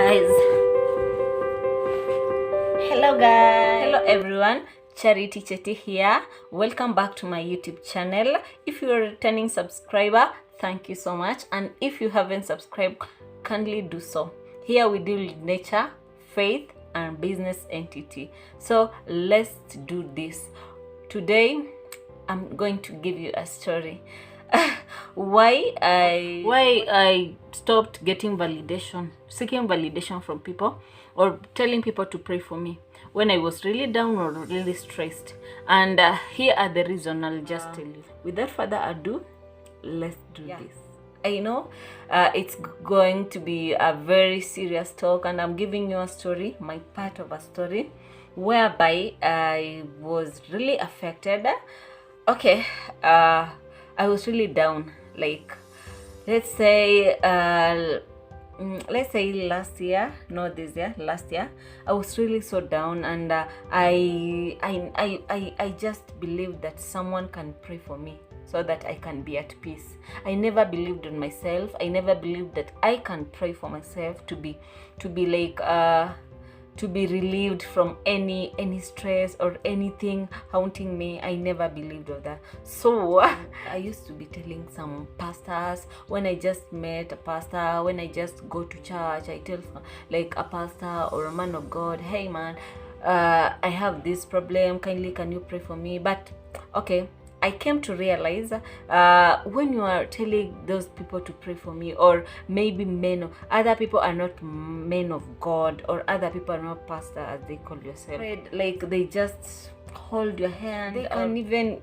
guys. Hello everyone. Charity Cheti here. Welcome back to my YouTube channel. If you're a returning subscriber, thank you so much. And if you haven't subscribed, kindly do so. Here we deal with nature, faith, and business entity. So let's do this. Today, I'm going to give you a story. why I stopped getting seeking validation from people, or telling people to pray for me when I was really down or really stressed. And here are the reasons. I'll just tell you. Without further ado, let's do this. I know it's going to be a very serious talk, and I'm giving you a story, my part of a story, whereby I was really affected. Okay, I was really down. Like, let's say last year, not this year, last year, I was really so down, and I just believed that someone can pray for me so that I can be at peace. I never believed in myself. I never believed that I can pray for myself to be relieved from any stress or anything haunting me. I never believed of that. So I used to be telling some pastors, when I just met a pastor, when I just go to church, I tell like a pastor or a man of God, hey man, I have this problem, kindly can you pray for me? But okay, I came to realize when you are telling those people to pray for me, or maybe other people are not men of God, or other people are not pastor as they call yourself. Like they just hold your hand. They can even,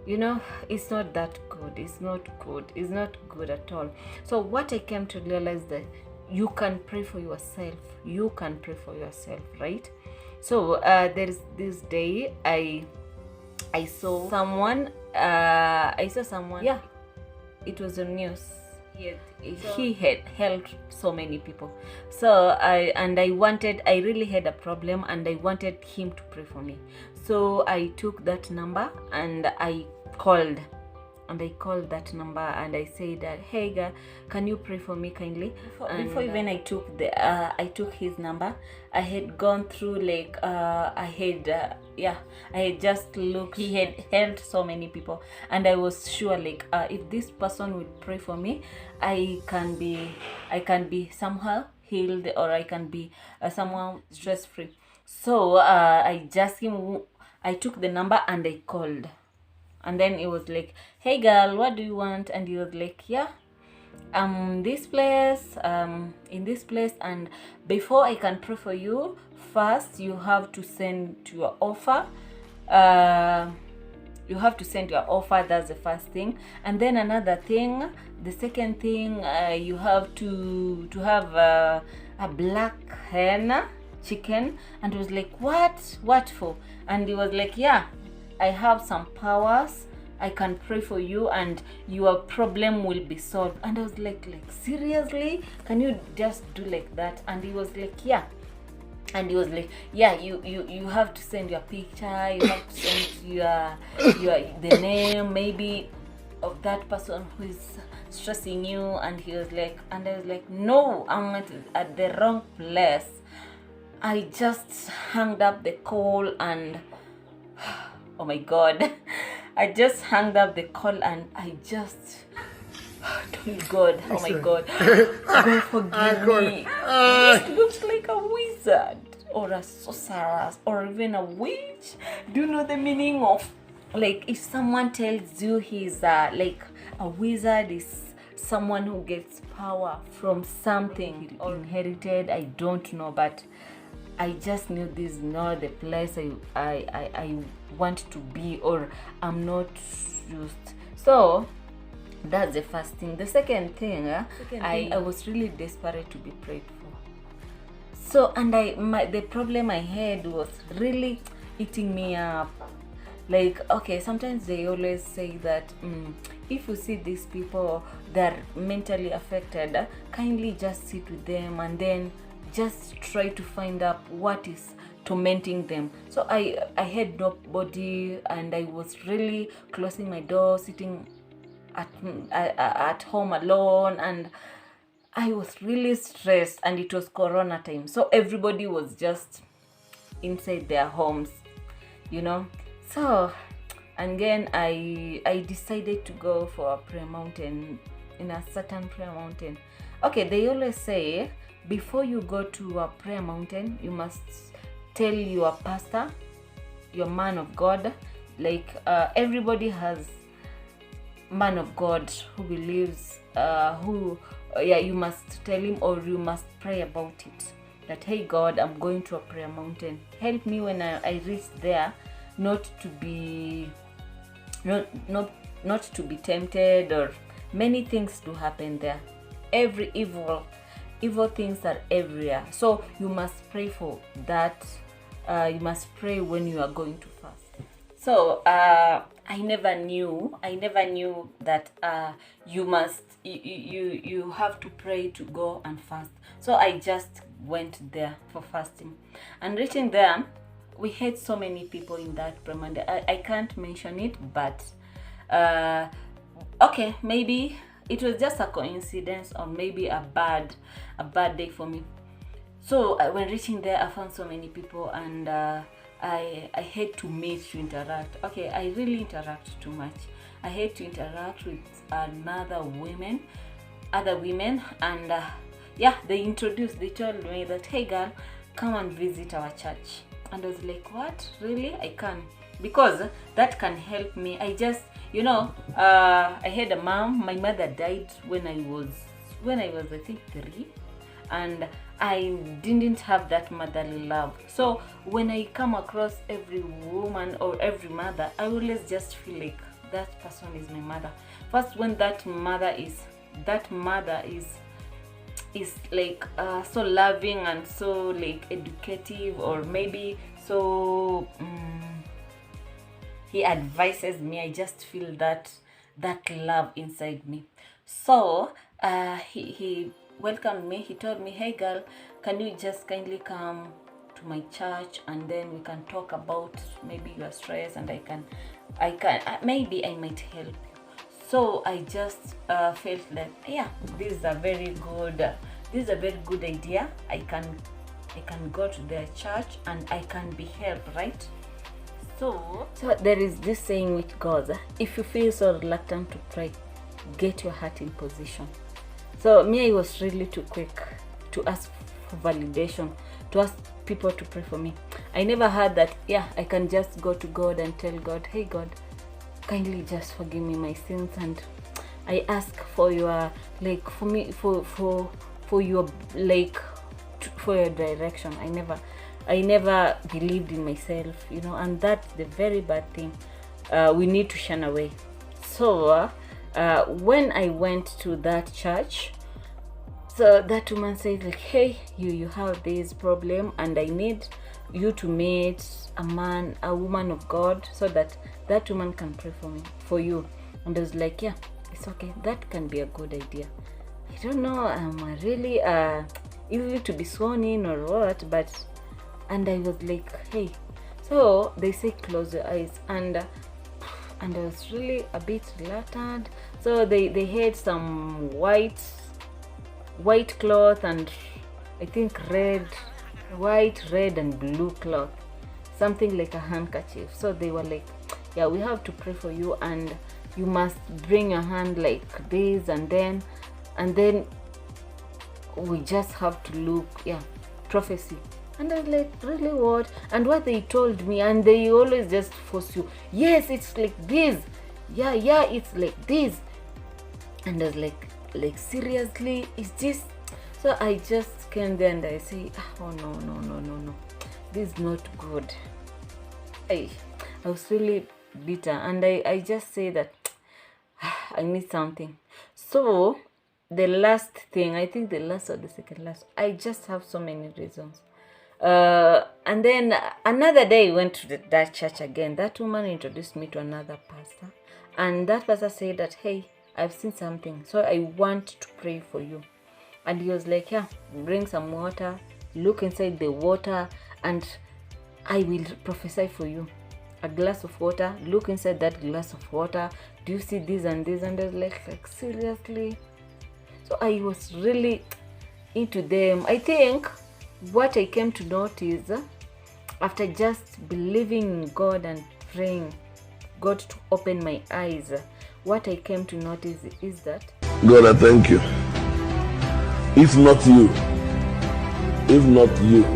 it's not that good. It's not good. It's not good at all. So what I came to realize that you can pray for yourself. You can pray for yourself, right? So there's this day I saw someone. Yeah, it was on news. He had helped so many people. So I really had a problem, and I wanted him to pray for me. So I took that number and I called. That number and I said that, hey girl, can you pray for me kindly? Before even I took his number, I had gone through like I had just looked. He had helped so many people, and I was sure like if this person would pray for me, I can be somehow healed, or I can be someone stress free. So I took the number and I called. And then it was like, hey girl, what do you want? And he was like, yeah, in this place, and before I can pray for you, first you have to send your offer. That's the first thing. And then another thing, the second thing, you have to have a black hen chicken. And it was like, what for? And he was like, yeah, I have some powers. I can pray for you and your problem will be solved. And I was like seriously? Can you just do like that? And he was like, yeah. And he was like, yeah, you have to send your picture, you have to send the name maybe of that person who is stressing you. And he was like, and I was like, no, I'm at the wrong place. I just hung up the call, and oh my God, I just hung up the call, and I just, God, oh my God, God forgive me. This looks like a wizard or a sorceress or even a witch. Do you know the meaning of, like, if someone tells you he's like a wizard is someone who gets power from something or inherited? I don't know, but I just knew this is not the place I want to be, or I'm not used. So that's the first thing. The second thing, I was really desperate to be prayed for. So, and the problem I had was really eating me up. Like, okay, sometimes they always say that if you see these people that are mentally affected, kindly just sit with them and then just try to find out what is tormenting them. So I had nobody, and I was really closing my door, sitting at home alone, and I was really stressed, and it was Corona time, so everybody was just inside their homes, you know. So again, I decided to go for a prayer mountain, in a certain prayer mountain. Okay, they always say before you go to a prayer mountain, you must tell your pastor, your man of God, like everybody has man of God who believes, you must tell him, or you must pray about it, that hey God, I'm going to a prayer mountain, help me when I reach there, not to be tempted, or many things to happen there. Every evil things are everywhere, so you must pray for that. You must pray when you are going to fast. So I never knew that you have to pray to go and fast. So I just went there for fasting, and reaching there, we had so many people in that prayer mountain. I can't mention it, but okay, maybe it was just a coincidence, or maybe a bad day for me. So when reaching there, I found so many people, and I hate to meet, to interact. Okay, I really interact too much. I hate to interact with other women, and they told me that, hey girl, come and visit our church. And I was like, what? Really? I can, because that can help me. I just, I had a mom. My mother died when I was I think 3, and I didn't have that motherly love. So when I come across every woman or every mother, I always just feel like that person is my mother. First, when that mother is like so loving and so like educative, or maybe so he advises me, I just feel that love inside me. So he welcomed me. He told me, hey girl, can you just kindly come to my church, and then we can talk about maybe your stress, and I can maybe I might help you. So I just felt like, yeah, this is a very good idea. I can go to their church and I can be helped, right? So there is this saying which goes, if you feel so reluctant to pray, get your heart in position. So me, I was really too quick to ask for validation, to ask people to pray for me. I never heard that, I can just go to God and tell God, hey God, kindly just forgive me my sins, and I ask for your, like, for me, for your, like, for your direction. I never believed in myself, and that's the very bad thing we need to shun away. So when I went to that church, so that woman said, like, hey, you have this problem, and I need you to meet a woman of God, so that woman can pray for you. And I was like, yeah, it's okay, that can be a good idea. I don't know, I'm really easy to be sworn in or what, and I was like, hey. So they say close your eyes, and I was really a bit reluctant. So they had some white cloth, and I think white, red and blue cloth, something like a handkerchief. So they were like, yeah, we have to pray for you, and you must bring your hand like this, and then we just have to look, prophecy. And I was like, really, what? And what they told me, and they always just force you, yes, it's like this, it's like this. And I was like seriously, is this? So I just came there and I say, oh no, this is not good. I was really bitter, and I just say that I need something. So the last thing, I think the last or the second last, I just have so many reasons. And then another day I went to that church again. That woman introduced me to another pastor, and that pastor said that, hey, I've seen something, so I want to pray for you. And he was like, yeah, bring some water, look inside the water, and I will prophesy for you. A glass of water, look inside that glass of water, do you see this and this? And I was like seriously? So I was really into them. I think what I came to notice after just believing in God and praying God to open my eyes, what I came to notice is that, God, I thank you. If not you,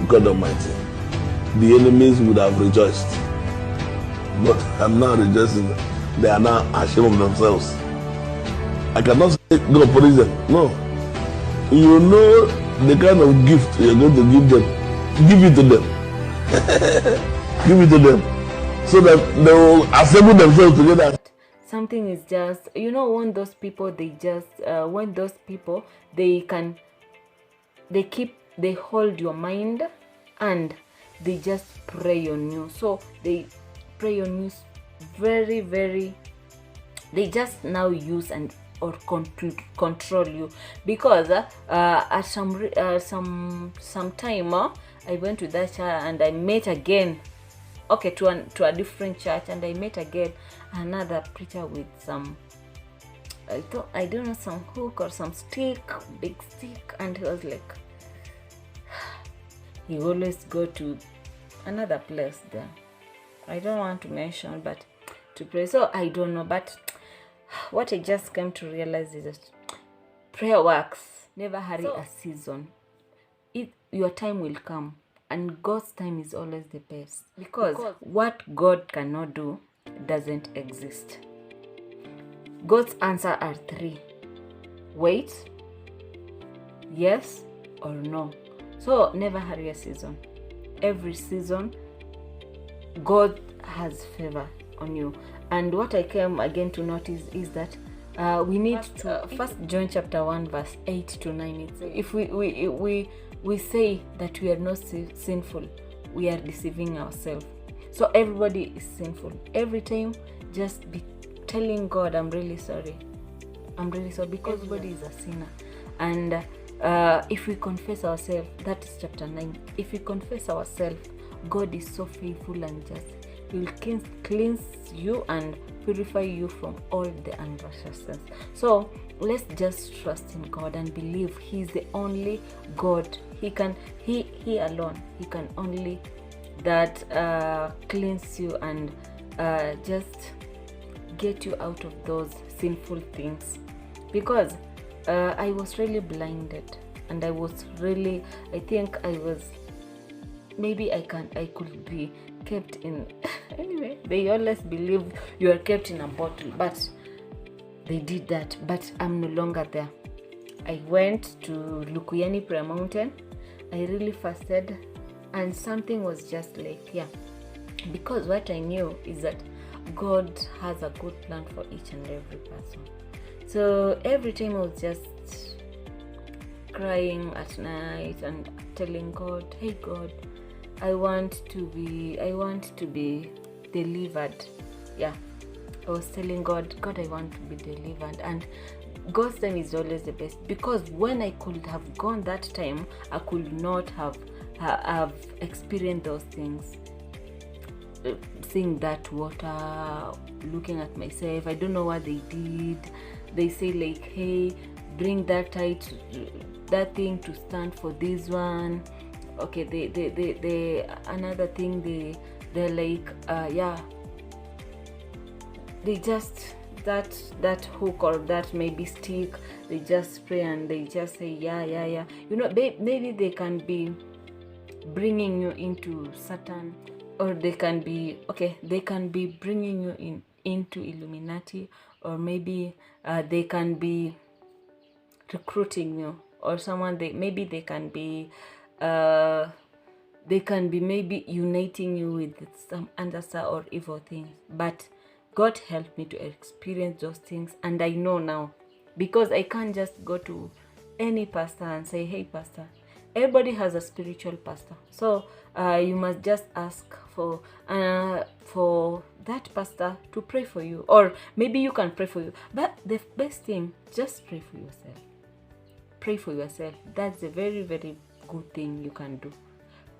God Almighty, the enemies would have rejoiced. But I'm now rejoicing. They are now ashamed of themselves. I cannot say God punish them. No. You know the kind of gift you're going to give them. Give it to them. Give it to them. So that they will assemble themselves together. Something is just, when those people, they hold your mind and they just prey on you. So they prey on you very, very, they just now use and or control you, because at some time I went to that church and I met again, to a different church, and I met again another preacher with some, I don't know, some hook or some big stick, and he was like, he always go to another place there. I don't want to mention, but to pray. So I don't know, but what I just came to realize is that prayer works. Never hurry a season. Your time will come, and God's time is always the best, because what God cannot do doesn't exist. God's answer are 3: wait, yes, or no. So never hurry a season. Every season, God has favor on you. And what I came again to notice is that we need to, 1 John chapter 1 verse 8 to 9, it says, if we say that we are not sinful, we are deceiving ourselves. So everybody is sinful. Every time, just be telling God, I'm really sorry, because everybody is a sinner. And if we confess ourselves, that is chapter 9, if we confess ourselves, God is so faithful and just. He will cleanse you and purify you from all the unrighteousness. So let's just trust in God and believe He is the only God. He alone, He can only that cleanse you and just get you out of those sinful things. Because I was really blinded, and I think I was, maybe I could be kept in anyway, they always believe you are kept in a bottle, but they did that. But I'm no longer there. I went to Lukuyani prayer mountain. I really fasted, and something was just like, because what I knew is that God has a good plan for each and every person. So every time I was just crying at night and telling God, hey God, I want to be delivered. I was telling God, I want to be delivered. And God's time is always the best, because when I could have gone that time, I could not have experienced those things. Seeing that water, looking at myself, I don't know what they did. They say like, hey, bring that thing to stand for this one. Okay, they another thing, they're like, they just, that hook or that maybe stick, they just spray and they just say maybe they can be bringing you into Satan, or they can be bringing you into Illuminati, or maybe they can be recruiting you, or someone they can be maybe uniting you with some understar or evil things. But God helped me to experience those things, and I know now, because I can't just go to any pastor and say, hey pastor. Everybody has a spiritual pastor, so you must just ask for that pastor to pray for you, or maybe you can pray for you. But the best thing, just pray for yourself. Pray for yourself. That's a very, very good thing you can do.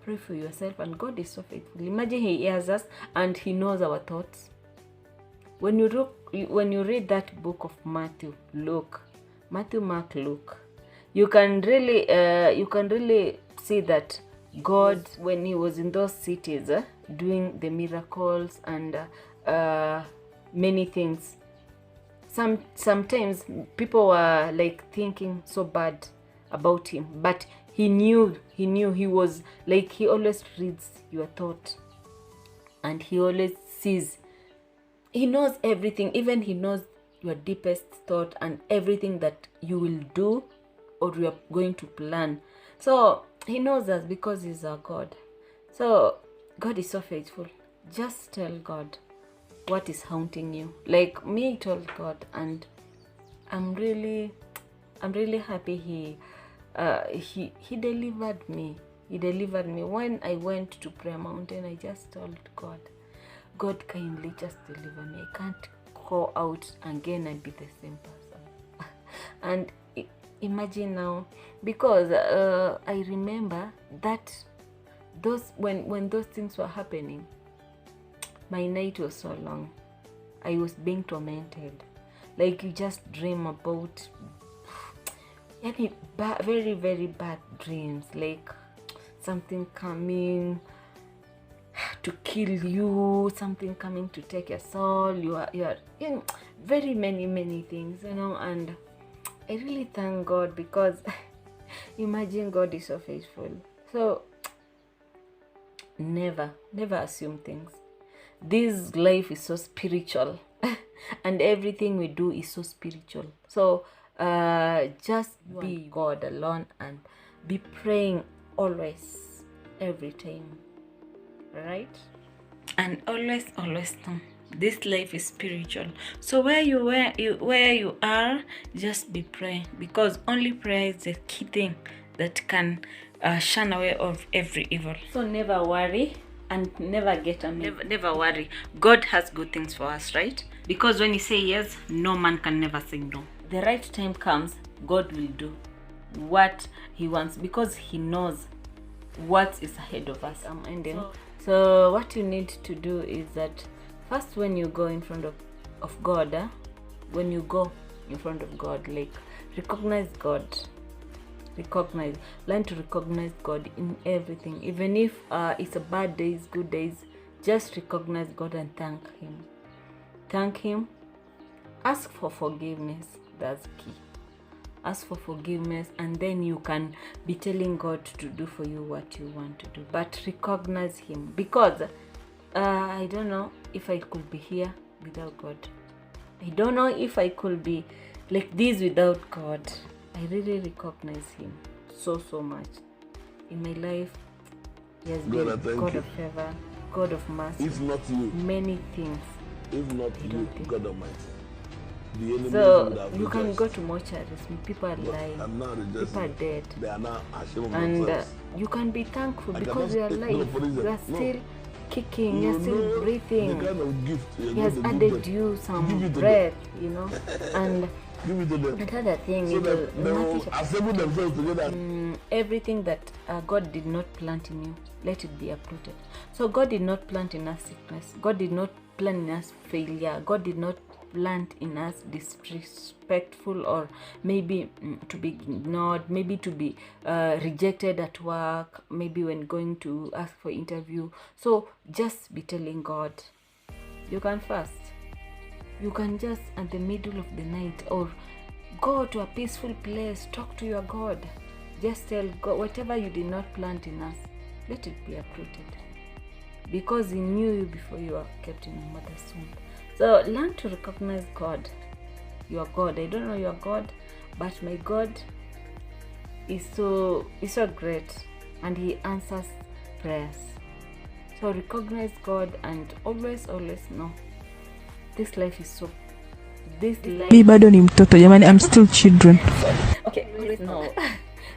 Pray for yourself, and God is so faithful. Imagine He hears us and He knows our thoughts. When you read that book of Matthew, Luke, Matthew, Mark, Luke, you can really see that God, when he was in those cities doing the miracles and many things, sometimes people were like thinking so bad about him, but he knew he was like, he always reads your thought and he always sees, he knows everything, even he knows your deepest thought and everything that you will do or you are going to plan. So he knows us because he's our God. So God is so faithful. Just tell God what is haunting you. Like me, I told God, and I'm really happy he delivered me. He delivered me. When I went to Prayer Mountain, I just told God, God, kindly just deliver me. I can't go out again and be the same person. And imagine now, because I remember that when those things were happening, my night was so long. I was being tormented. Like, you just dream about very, very bad dreams, like something coming to kill you, something coming to take your soul. You are in very many things, and I really thank God, because imagine, God is so faithful. So never assume things. This life is so spiritual and everything we do is so spiritual. So just be God alone and be praying always, every time, right? And always know this life is spiritual. So where you are, just be praying, because only prayer is the key thing that can shun away of every evil. So never worry and never get amazed. Never worry. God has good things for us, right? Because when he say yes, no man can never say no. The right time comes, God will do what he wants, because he knows what is ahead of us. I'm ending. So what you need to do is that first, when you go in front of God, when you go in front of God, like, recognize God. Learn to recognize God in everything. Even if it's a bad days, good days, just recognize God and thank him. Ask for forgiveness. That's key. Ask for forgiveness, and then you can be telling God to do for you what you want to do. But recognize him, because I don't know if I could be here without God. I don't know if I could be like this without God. I really recognize him so much in my life. He has been God of favor, God of mercy. If not you, many things. If not you, God Almighty. So you can go to mortuaries. People are lying. People are dead. They are now ashamed of and themselves. You can be thankful because you are alive. You are still kicking. You are still breathing. The kind of gift he has added you some breath, and give it to them. Another thing, so they will assemble themselves together. Everything that God did not plant in you, let it be uprooted. So God did not plant in us sickness. God did not plant in us failure. God did not plant in us disrespectful, or maybe to be ignored, maybe to be rejected at work, maybe when going to ask for interview. So just be telling God. You can fast. You can just at the middle of the night, or go to a peaceful place, talk to your God. Just tell God, whatever you did not plant in us, let it be uprooted, because he knew you before you were kept in your mother's womb. So learn to recognize God, your God. I don't know your God, but my God is so great, and he answers prayers. So recognize God and always know this life is so. Mi bado ni mtoto jamani, I'm still children. Okay, always know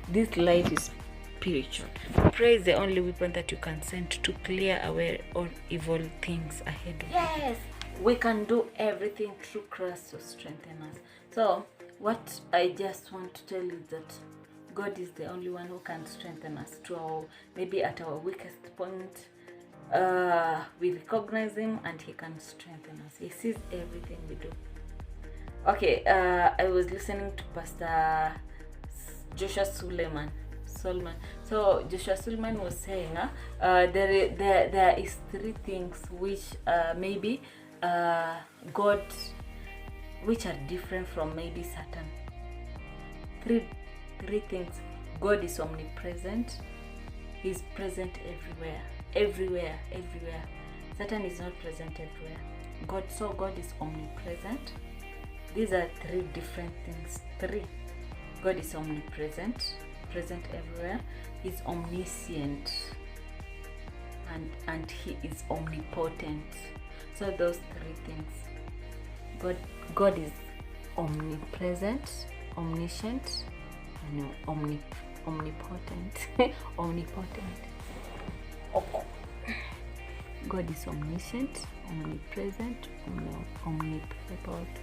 this life is spiritual. Prayer is the only weapon that you can send to clear away all evil things ahead of you. Yes, we can do everything through Christ to strengthen us. So what I just want to tell you is that God is the only one who can strengthen us to our, maybe at our weakest point. We recognize him and he can strengthen us. He sees everything we do. Okay, I was listening to Pastor Joshua Solomon. So Joshua Solomon was saying, there is three things which maybe God, which are different from maybe Satan. Three things. God is omnipresent. He's present everywhere. Satan is not present everywhere. God is omnipresent. These are three different things. God is omnipresent, present everywhere. He's omniscient, and he is omnipotent. So those three things. God is omnipresent, omniscient, and omnipotent. Omnipotent. Okay. God is omniscient, omnipresent, omnipotent.